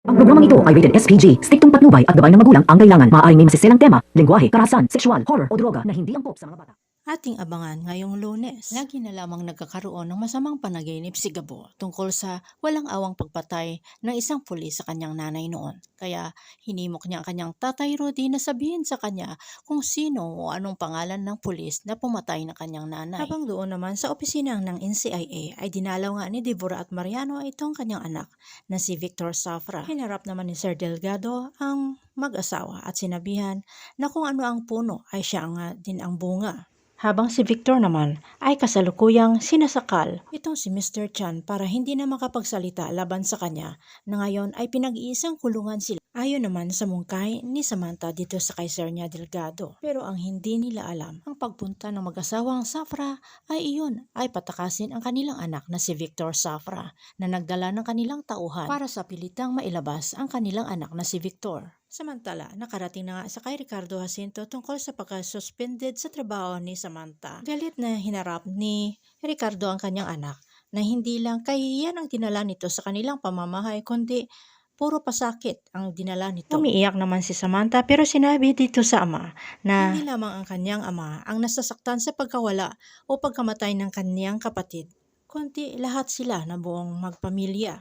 Ang programang ito ay rated SPG, striktong patnubay at gabay ng magulang ang kailangan. Maaaring may masiselang tema, lengguwahe, karahasan, sexual, horror o droga na hindi angkop sa mga bata. Ating abangan ngayong Lunes. Lagi na lamang nagkakaroon ng masamang panaginip si Gabo tungkol sa walang awang pagpatay ng isang pulis sa kanyang nanay noon. Kaya hinimok niya ang kanyang tatay Rudy na sabihin sa kanya kung sino o anong pangalan ng pulis na pumatay ng kanyang nanay. Habang doon naman sa opisina ng NCIA ay dinalaw nga ni Deborah at Mariano itong kanyang anak na si Victor Safra. Hinarap naman ni Sir Delgado ang mag-asawa at sinabihan na kung ano ang puno ay siya nga din ang bunga. Habang si Victor naman ay kasalukuyang sinasakal itong si Mr. Chan para hindi na makapagsalita laban sa kanya na ngayon ay pinag-iisang kulungan sila. Ayon naman sa mungkahi ni Samantha dito sa kay Sir Delgado. Pero ang hindi nila alam, ang pagpunta ng mag-asawang Safra ay iyon ay patakasin ang kanilang anak na si Victor Safra na nagdala ng kanilang tauhan para sa pilitang mailabas ang kanilang anak na si Victor. Samantala, nakarating na nga sa kay Ricardo Jacinto tungkol sa pagka-suspended sa trabaho ni Samantha. Galit na hinarap ni Ricardo ang kanyang anak na hindi lang kahihiyan ang dinala nito sa kanilang pamamahay kundi puro pasakit ang dinala nito. Umiiyak naman si Samantha pero sinabi dito sa ama na hindi lamang ang kanyang ama ang nasasaktan sa pagkawala o pagkamatay ng kanyang kapatid, kundi lahat sila na buong magpamilya.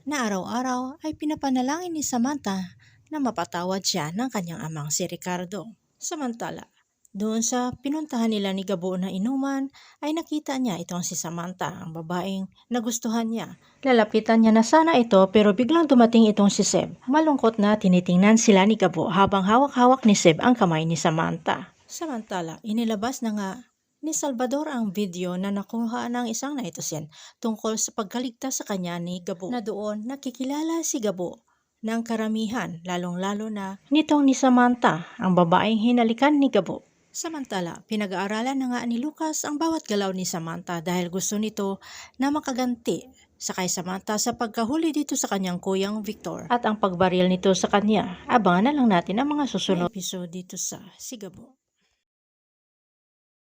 Na araw-araw ay pinapanalangin ni Samantha na mapatawad siya ng kanyang amang si Ricardo. Samantala, doon sa pinuntahan nila ni Gabo na inuman ay nakita niya itong si Samantha, ang babaeng nagustuhan niya. Lalapitan niya na sana ito pero biglang dumating itong si Seb. Malungkot na tinitingnan sila ni Gabo habang hawak-hawak ni Seb ang kamay ni Samantha. Samantala, inilabas na nga ni Salvador ang video na nakuha ng isang netizen tungkol sa pagkaligtas sa kanya ni Gabo na doon nakikilala si Gabo ng karamihan, lalong-lalo na nitong ni Samantha, ang babaeng hinalikan ni Gabo. Samantala, pinag-aaralan na nga ni Lucas ang bawat galaw ni Samantha dahil gusto nito na makaganti sa kay Samantha sa pagkahuli dito sa kanyang kuyang Victor. At ang pagbaril nito sa kanya, abangan na lang natin ang mga susunod na episode dito sa Sigabo.